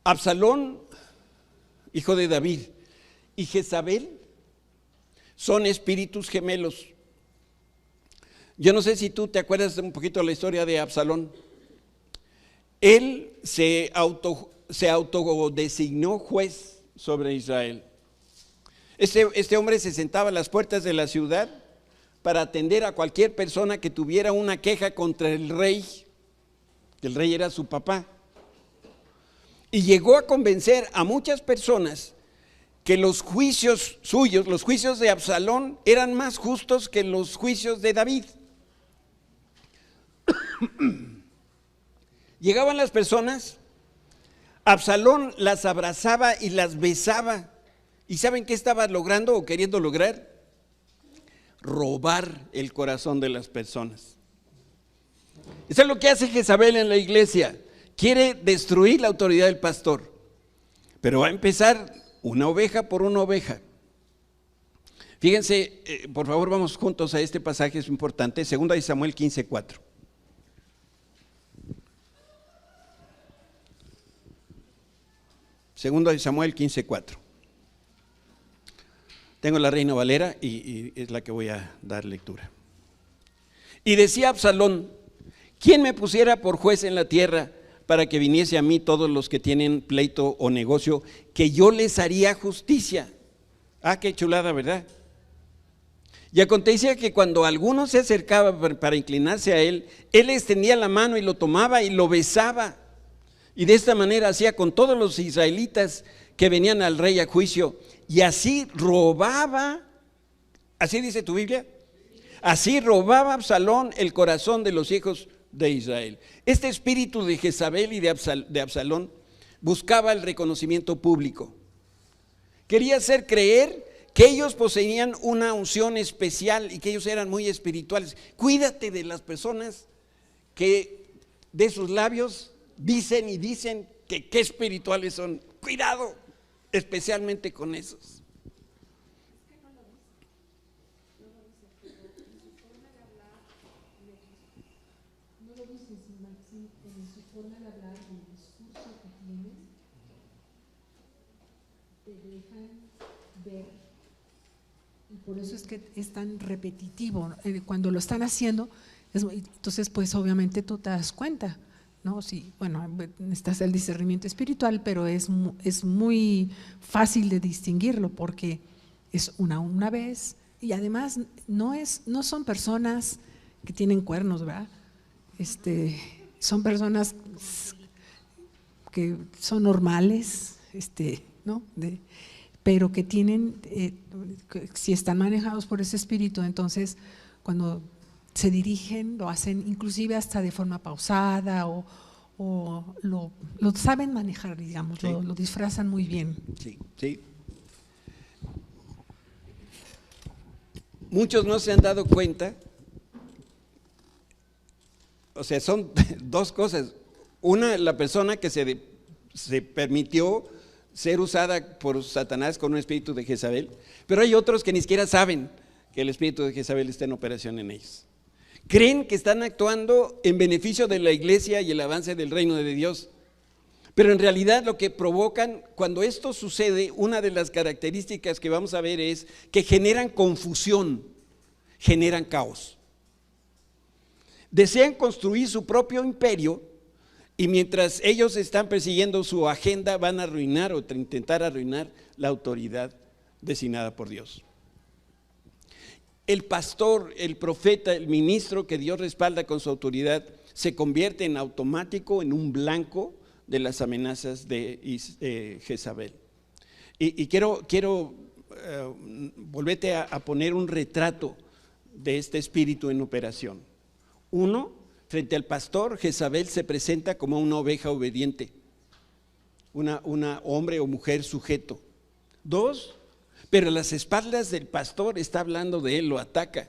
Absalón, hijo de David, y Jezabel son espíritus gemelos. Yo no sé si tú te acuerdas un poquito de la historia de Absalón. Él se autodesignó juez sobre Israel. Este hombre se sentaba a las puertas de la ciudad para atender a cualquier persona que tuviera una queja contra el rey, que el rey era su papá. Y llegó a convencer a muchas personas que los juicios suyos, los juicios de Absalón, eran más justos que los juicios de David. Llegaban las personas, Absalón las abrazaba y las besaba. ¿Y saben qué estaba logrando o queriendo lograr? Robar el corazón de las personas. Eso es lo que hace Jezabel en la iglesia. Quiere destruir la autoridad del pastor, pero va a empezar una oveja por una oveja. Fíjense, por favor, vamos juntos a este pasaje, es importante, 2 Samuel 15:4. Segundo de Samuel 15:4. Tengo la Reina Valera y es la que voy a dar lectura. Y decía Absalón: ¿quién me pusiera por juez en la tierra para que viniese a mí todos los que tienen pleito o negocio, que yo les haría justicia? Ah, qué chulada, ¿verdad? Y acontecía que cuando alguno se acercaba para inclinarse a él, él extendía la mano y lo tomaba y lo besaba. Y de esta manera hacía con todos los israelitas que venían al rey a juicio. Y así robaba, así dice tu Biblia, así robaba Absalón el corazón de los hijos de Israel. Este espíritu de Jezabel y de Absalón buscaba el reconocimiento público. Quería hacer creer que ellos poseían una unción especial y que ellos eran muy espirituales. Cuídate de las personas que de sus labios dicen y dicen que qué espirituales son. Cuidado, especialmente con esos. No lo dices, Maxi, en su forma de hablar, el discurso que tienes, te dejan ver. Y por eso es que es tan repetitivo. Cuando lo están haciendo, entonces pues obviamente tú te das cuenta, ¿no? Sí, bueno, necesitas el discernimiento espiritual, pero es muy fácil de distinguirlo porque es una vez, y además no son personas que tienen cuernos, ¿verdad? Son personas que son normales, ¿no? Pero que tienen, si están manejados por ese espíritu, entonces cuando se dirigen, lo hacen inclusive hasta de forma pausada o lo saben manejar, digamos, sí. Lo disfrazan muy bien. Sí, sí. Muchos no se han dado cuenta, o sea, son dos cosas. Una, la persona que se permitió ser usada por Satanás con un espíritu de Jezabel, pero hay otros que ni siquiera saben que el espíritu de Jezabel está en operación en ellos. Creen que están actuando en beneficio de la iglesia y el avance del reino de Dios, pero en realidad lo que provocan, cuando esto sucede, una de las características que vamos a ver es que generan confusión, generan caos. Desean construir su propio imperio y mientras ellos están persiguiendo su agenda van a arruinar o intentar arruinar la autoridad designada por Dios. El pastor, el profeta, el ministro que Dios respalda con su autoridad se convierte en automático en un blanco de las amenazas de Jezabel. Y quiero volverte a poner un retrato de este espíritu en operación. Uno, frente al pastor, Jezabel se presenta como una oveja obediente, una hombre o mujer sujeto. Dos, pero a las espaldas del pastor está hablando de él, lo ataca,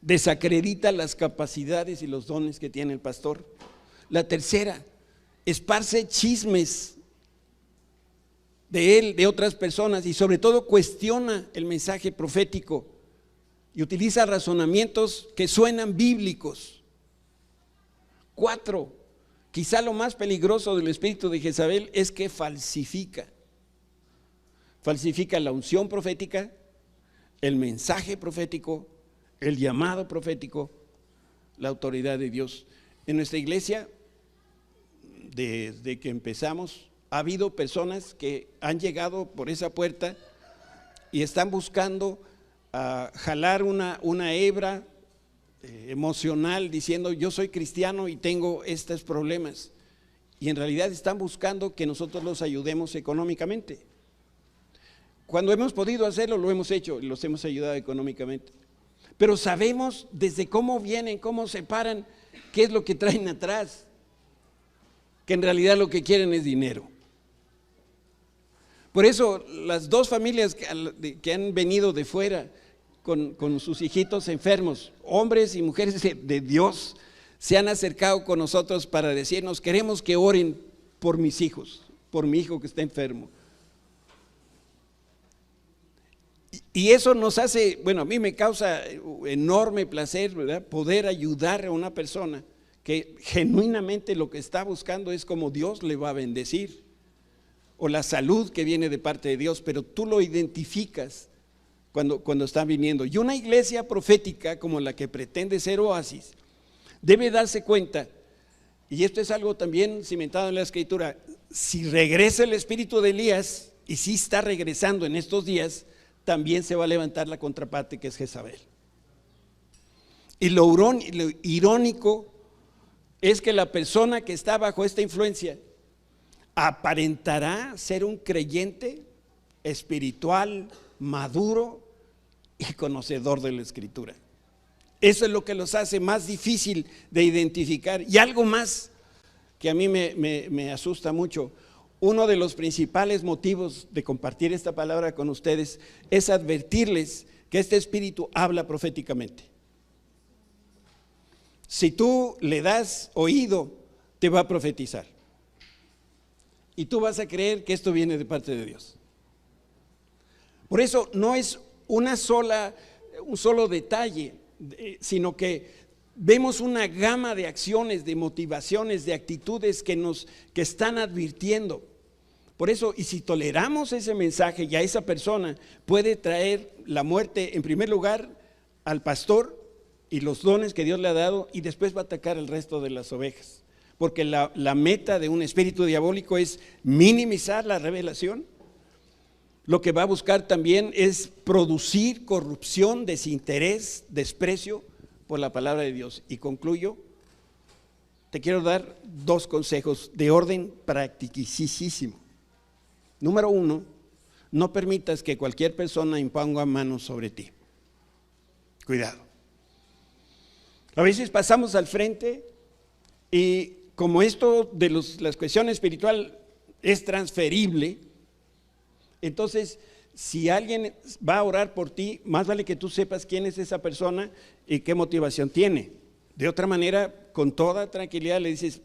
desacredita las capacidades y los dones que tiene el pastor. La tercera, esparce chismes de él, de otras personas y sobre todo cuestiona el mensaje profético y utiliza razonamientos que suenan bíblicos. 4, quizá lo más peligroso del espíritu de Jezabel es que falsifica la unción profética, el mensaje profético, el llamado profético, la autoridad de Dios. En nuestra iglesia, desde que empezamos, ha habido personas que han llegado por esa puerta y están buscando jalar una hebra emocional diciendo yo soy cristiano y tengo estos problemas, y en realidad están buscando que nosotros los ayudemos económicamente. Cuando hemos podido hacerlo, lo hemos hecho, los hemos ayudado económicamente, pero sabemos desde cómo vienen, cómo se paran, qué es lo que traen atrás, que en realidad lo que quieren es dinero. Por eso las 2 familias que han venido de fuera con sus hijitos enfermos, hombres y mujeres de Dios, se han acercado con nosotros para decirnos: queremos que oren por mis hijos, por mi hijo que está enfermo. Y eso nos hace, bueno, a mí me causa enorme placer, ¿verdad?, poder ayudar a una persona que genuinamente lo que está buscando es cómo Dios le va a bendecir, o la salud que viene de parte de Dios, pero tú lo identificas cuando están viniendo. Y una iglesia profética como la que pretende ser Oasis debe darse cuenta, y esto es algo también cimentado en la Escritura: si regresa el espíritu de Elías, y si está regresando en estos días, también se va a levantar la contraparte, que es Jezabel. Y lo irónico es que la persona que está bajo esta influencia aparentará ser un creyente espiritual, maduro y conocedor de la Escritura. Eso es lo que los hace más difícil de identificar. Y algo más que a mí me asusta mucho: uno de los principales motivos de compartir esta palabra con ustedes es advertirles que este espíritu habla proféticamente. Si tú le das oído, te va a profetizar, y tú vas a creer que esto viene de parte de Dios. Por eso no es un solo detalle, sino que vemos una gama de acciones, de motivaciones, de actitudes que están advirtiendo. Por eso, y si toleramos ese mensaje, ya esa persona puede traer la muerte en primer lugar al pastor y los dones que Dios le ha dado, y después va a atacar al resto de las ovejas, porque la meta de un espíritu diabólico es minimizar la revelación. Lo que va a buscar también es producir corrupción, desinterés, desprecio por la palabra de Dios. Y concluyo, te quiero dar 2 consejos de orden practicísimo. Número 1, no permitas que cualquier persona imponga manos sobre ti. Cuidado. A veces pasamos al frente y como esto de la cuestión espiritual es transferible, entonces si alguien va a orar por ti, más vale que tú sepas quién es esa persona y qué motivación tiene. De otra manera, con toda tranquilidad le dices: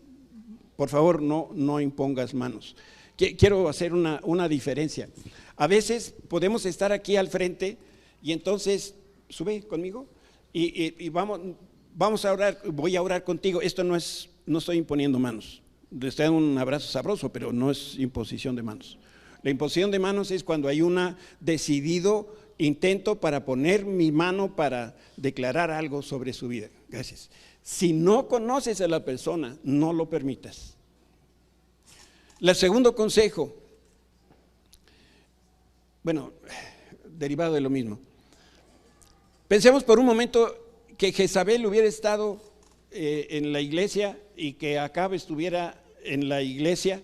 por favor, no impongas manos. Quiero hacer una diferencia. A veces podemos estar aquí al frente y entonces, sube conmigo y vamos a orar, voy a orar contigo. Esto no estoy imponiendo manos. Les estoy dando un abrazo sabroso, pero no es imposición de manos. La imposición de manos es cuando hay un decidido intento para poner mi mano para declarar algo sobre su vida. Gracias. Si no conoces a la persona, no lo permitas. El segundo consejo, bueno, derivado de lo mismo. Pensemos por un momento que Jezabel hubiera estado en la iglesia y que Acab estuviera en la iglesia,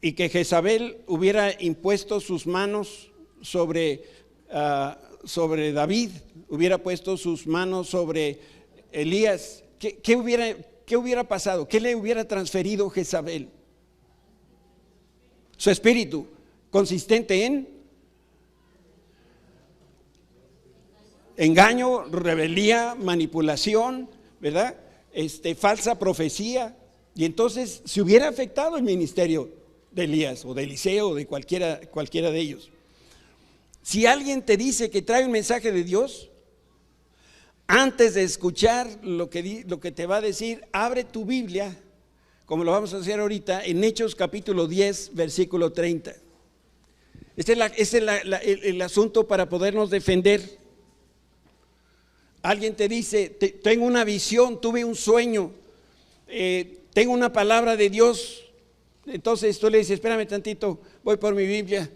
y que Jezabel hubiera impuesto sus manos sobre David, hubiera puesto sus manos sobre Elías. ¿Qué hubiera pasado? ¿Qué le hubiera transferido Jezabel? Su espíritu, consistente en engaño, rebeldía, manipulación, ¿verdad? Falsa profecía. Y entonces se hubiera afectado el ministerio de Elías o de Eliseo o de cualquiera de ellos. Si alguien te dice que trae un mensaje de Dios, antes de escuchar lo que te va a decir, abre tu Biblia, como lo vamos a hacer ahorita, en Hechos capítulo 10, versículo 30. Este es el asunto para podernos defender. Alguien te dice, tengo una visión, tuve un sueño, tengo una palabra de Dios. Entonces tú le dices, espérame tantito, voy por mi Biblia.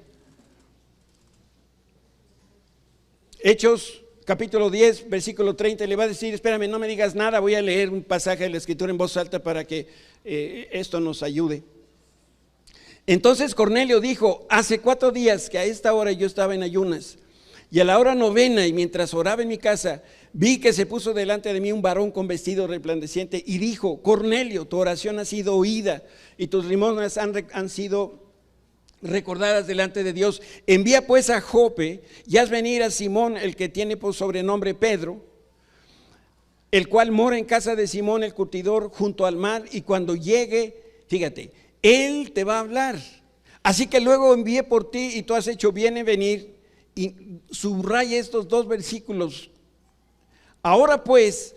Hechos capítulo 10, versículo 30, le va a decir, espérame, no me digas nada, voy a leer un pasaje de la Escritura en voz alta para que esto nos ayude. Entonces Cornelio dijo, hace 4 días que a esta hora yo estaba en ayunas, y a la hora 9 y mientras oraba en mi casa, vi que se puso delante de mí un varón con vestido resplandeciente y dijo, Cornelio, tu oración ha sido oída y tus limosnas han sido recordadas delante de Dios. Envía pues a Jope y haz venir a Simón, el que tiene por sobrenombre Pedro, el cual mora en casa de Simón el curtidor junto al mar, y cuando llegue, fíjate, él te va a hablar. Así que luego envié por ti y tú has hecho bien en venir. Y subraya estos 2 versículos. Ahora pues,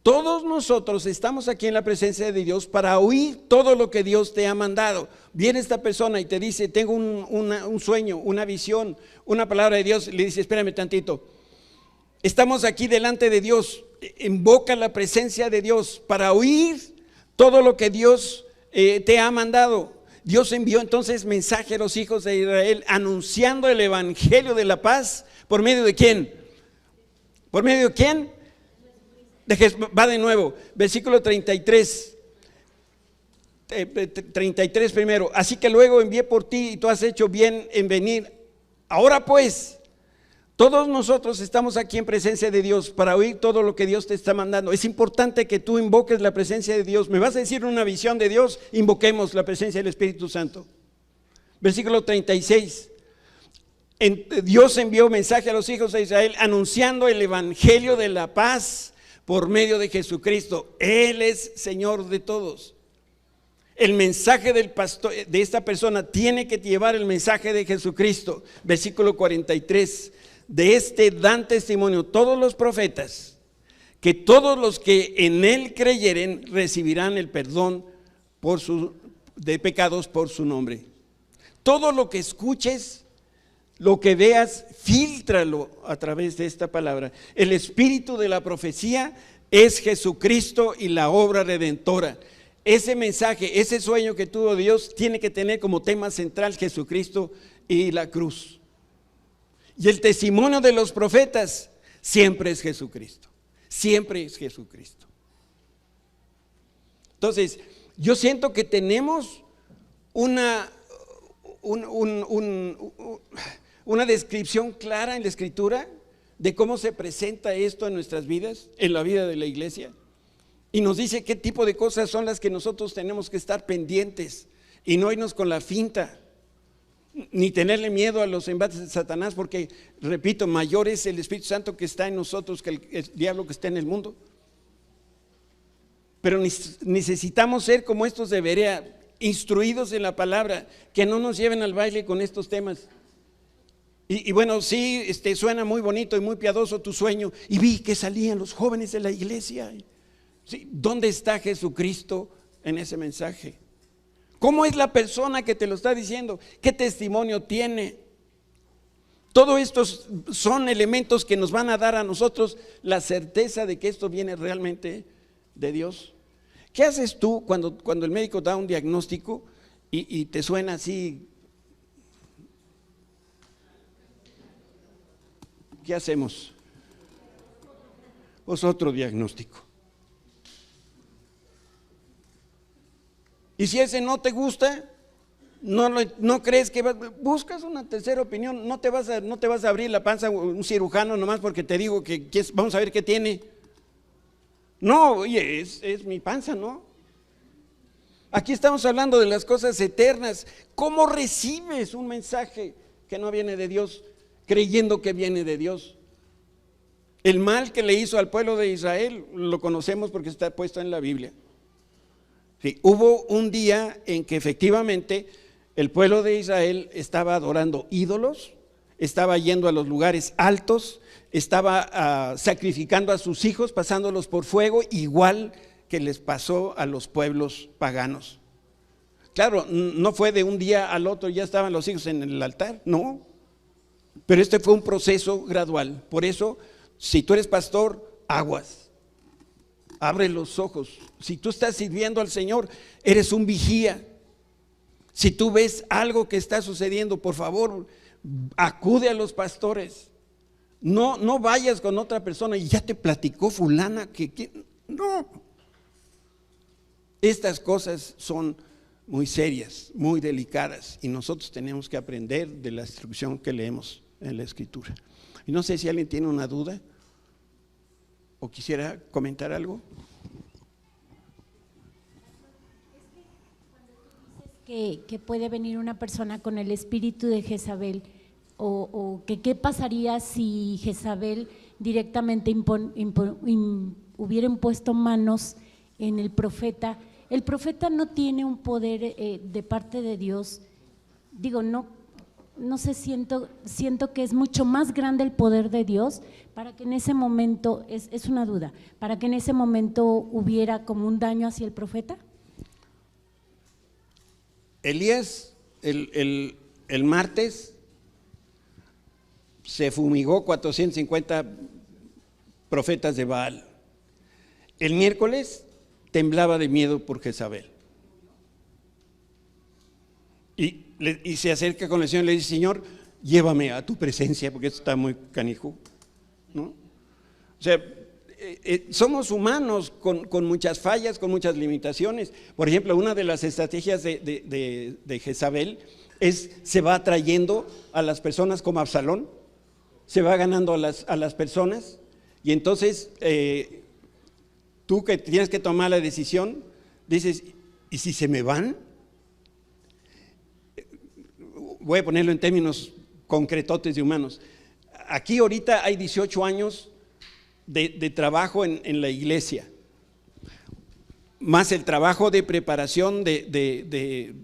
todos nosotros estamos aquí en la presencia de Dios para oír todo lo que Dios te ha mandado. Viene esta persona y te dice, tengo un sueño, una visión, una palabra de Dios. Le dice, espérame tantito, estamos aquí delante de Dios, invoca la presencia de Dios para oír todo lo que Dios te ha mandado. Dios envió entonces mensaje a los hijos de Israel anunciando el evangelio de la paz. ¿Por medio de quién? ¿Por medio de quién? Va de nuevo, versículo 33. 33 primero. Así que luego envié por ti y tú has hecho bien en venir. Ahora pues, todos nosotros estamos aquí en presencia de Dios para oír todo lo que Dios te está mandando. Es importante que tú invoques la presencia de Dios. ¿Me vas a decir una visión de Dios? Invoquemos la presencia del Espíritu Santo. Versículo 36. Dios envió mensaje a los hijos de Israel anunciando el evangelio de la paz por medio de Jesucristo. Él es Señor de todos. El mensaje del pastor, de esta persona, tiene que llevar el mensaje de Jesucristo. Versículo 43. De este dan testimonio todos los profetas, que todos los que en él creyeren recibirán el perdón de pecados por su nombre. Todo lo que escuches, lo que veas, fíltralo a través de esta palabra. El espíritu de la profecía es Jesucristo y la obra redentora. Ese mensaje, ese sueño que tuvo Dios tiene que tener como tema central Jesucristo y la cruz. Y el testimonio de los profetas siempre es Jesucristo. Siempre es Jesucristo. Entonces, yo siento que tenemos una descripción clara en la Escritura de cómo se presenta esto en nuestras vidas, en la vida de la iglesia. Y nos dice qué tipo de cosas son las que nosotros tenemos que estar pendientes y no irnos con la finta, ni tenerle miedo a los embates de Satanás, porque, repito, mayor es el Espíritu Santo que está en nosotros que el diablo que está en el mundo. Pero necesitamos ser como estos de Berea, instruidos en la palabra, que no nos lleven al baile con estos temas. Y bueno, sí, suena muy bonito y muy piadoso tu sueño, y vi que salían los jóvenes de la iglesia. Sí, ¿dónde está Jesucristo en ese mensaje? ¿Cómo es la persona que te lo está diciendo? ¿Qué testimonio tiene? Todos estos son elementos que nos van a dar a nosotros la certeza de que esto viene realmente de Dios. ¿Qué haces tú cuando el médico da un diagnóstico y te suena así? ¿Qué hacemos? Pues otro diagnóstico. Y si ese no te gusta, no crees que buscas una tercera opinión. No te vas a abrir la panza a un cirujano nomás porque te digo que vamos a ver qué tiene. No, oye, es mi panza, ¿no? Aquí estamos hablando de las cosas eternas. ¿Cómo recibes un mensaje que no viene de Dios, creyendo que viene de Dios? El mal que le hizo al pueblo de Israel lo conocemos porque está puesto en la Biblia. Sí, hubo un día en que efectivamente el pueblo de Israel estaba adorando ídolos estaba yendo a los lugares altos, estaba sacrificando a sus hijos, pasándolos por fuego, igual que les pasó a los pueblos paganos. Claro, no fue de un día al otro, ya estaban los hijos en el altar, no. Pero este fue un proceso gradual. Por eso, si tú eres pastor, aguas, abre los ojos. Si tú estás sirviendo al Señor, eres un vigía. Si tú ves algo que está sucediendo, por favor, acude a los pastores. No vayas con otra persona y ya te platicó fulana que no. Estas cosas son muy serias, muy delicadas, y nosotros tenemos que aprender de la instrucción que leemos en la Escritura. Y no sé si alguien tiene una duda o quisiera comentar algo. Que puede venir una persona con el espíritu de Jezabel, o que qué pasaría si Jezabel directamente hubiera impuesto manos en el profeta. El profeta no tiene un poder de parte de Dios. Digo, no sé, siento que es mucho más grande el poder de Dios para que en ese momento, es una duda, para que en ese momento hubiera como un daño hacia el profeta. Elías, el martes, se fumigó 450 profetas de Baal. El miércoles temblaba de miedo por Jezabel. Y se acerca con el Señor y le dice: Señor, llévame a tu presencia, porque esto está muy canijo, ¿no? O sea, somos humanos con muchas fallas, con muchas limitaciones. Por ejemplo, una de las estrategias de Jezabel es: se va atrayendo a las personas como Absalón, se va ganando a las personas, y entonces tú que tienes que tomar la decisión, dices: ¿y si se me van? Voy a ponerlo en términos concretotes de humanos. Aquí ahorita hay 18 años de trabajo en la iglesia, más el trabajo de preparación de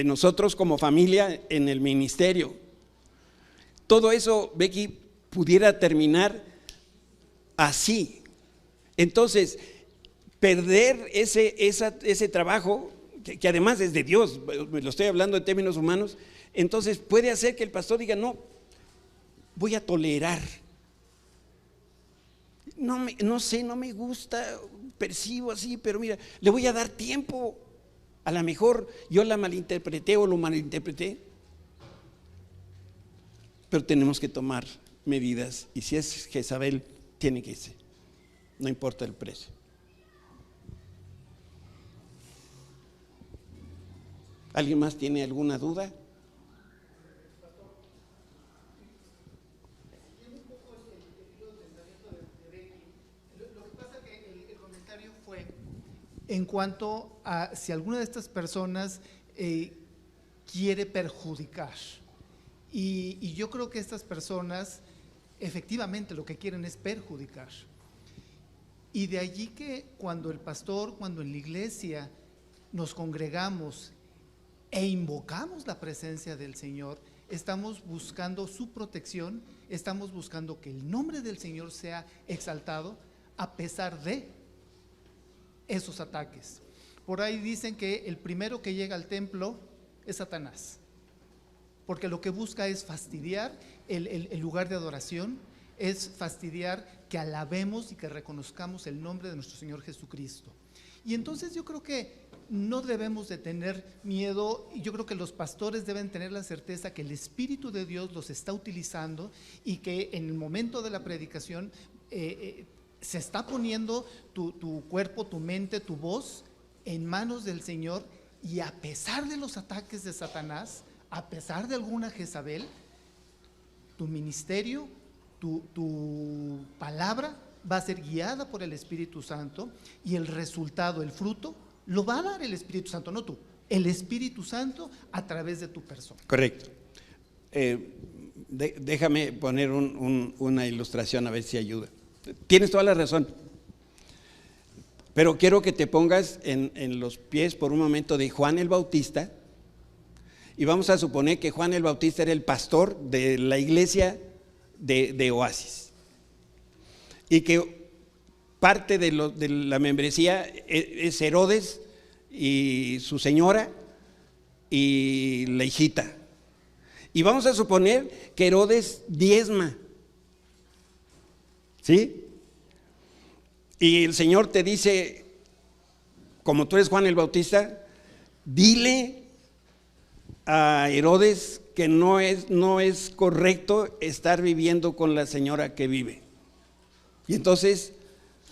nosotros como familia en el ministerio. Todo eso, Becky, pudiera terminar así. Entonces, perder ese trabajo, que además es de Dios, lo estoy hablando en términos humanos, entonces puede hacer que el pastor diga: no, voy a tolerar. No sé, no me gusta, percibo así, pero mira, le voy a dar tiempo. A lo mejor yo la malinterpreté o lo malinterpreté, pero tenemos que tomar medidas, y si es Jezabel, tiene que irse, no importa el precio. ¿Alguien más tiene alguna duda? En cuanto a si alguna de estas personas quiere perjudicar, y yo creo que estas personas efectivamente lo que quieren es perjudicar, y de allí que cuando el pastor, cuando en la iglesia nos congregamos e invocamos la presencia del Señor, estamos buscando su protección, estamos buscando que el nombre del Señor sea exaltado a pesar de esos ataques. Por ahí dicen que el primero que llega al templo es Satanás, porque lo que busca es fastidiar el lugar de adoración, es fastidiar que alabemos y que reconozcamos el nombre de nuestro Señor Jesucristo. Y entonces yo creo que no debemos de tener miedo, y yo creo que los pastores deben tener la certeza que el Espíritu de Dios los está utilizando, y que en el momento de la predicación se está poniendo tu cuerpo, tu mente, tu voz en manos del Señor, y a pesar de los ataques de Satanás, a pesar de alguna Jezabel, tu ministerio, tu palabra va a ser guiada por el Espíritu Santo, y el resultado, el fruto, lo va a dar el Espíritu Santo, no tú, el Espíritu Santo a través de tu persona. Correcto. Déjame poner una ilustración a ver si ayuda. Tienes toda la razón, pero quiero que te pongas en los pies por un momento de Juan el Bautista y vamos a suponer que Juan el Bautista era el pastor de la iglesia de Oasis, y que parte de la membresía es Herodes y su señora y la hijita. Y vamos a suponer que Herodes diezma, ¿sí? Y el Señor te dice, como tú eres Juan el Bautista, dile a Herodes que no es correcto estar viviendo con la señora que vive. Y entonces,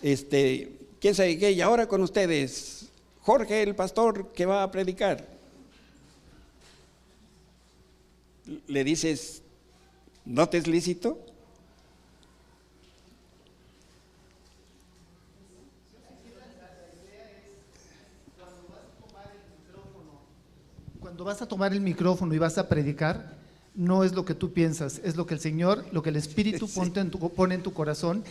¿quién sabe qué? Y ahora con ustedes, Jorge el pastor que va a predicar. Le dices, ¿no te es lícito? Cuando vas a tomar el micrófono y vas a predicar, no es lo que tú piensas, es lo que el Señor, lo que el Espíritu pone en tu corazón.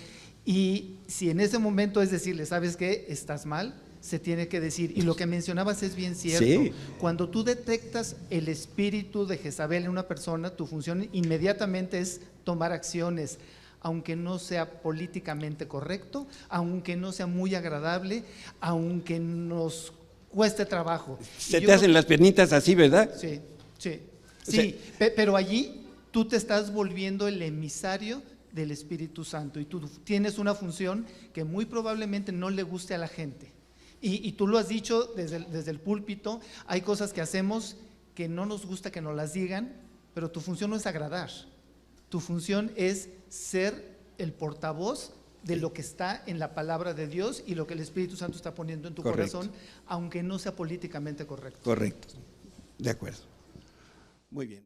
Y si en ese momento es decirle, ¿sabes qué? Estás mal, se tiene que decir. Y lo que mencionabas es bien cierto. Sí. Cuando tú detectas el espíritu de Jezabel en una persona, tu función inmediatamente es tomar acciones, aunque no sea políticamente correcto, aunque no sea muy agradable, aunque nos cueste trabajo. Se te hacen las piernitas así, ¿verdad? Sí, sí, O sea, sí, pero allí tú te estás volviendo el emisario del Espíritu Santo y tú tienes una función que muy probablemente no le guste a la gente. Y tú lo has dicho desde el púlpito, hay cosas que hacemos que no nos gusta que nos las digan, pero tu función no es agradar, tu función es ser el portavoz de lo que está en la palabra de Dios y lo que el Espíritu Santo está poniendo en tu Correcto. corazón, aunque no sea políticamente correcto. Correcto, de acuerdo. Muy bien.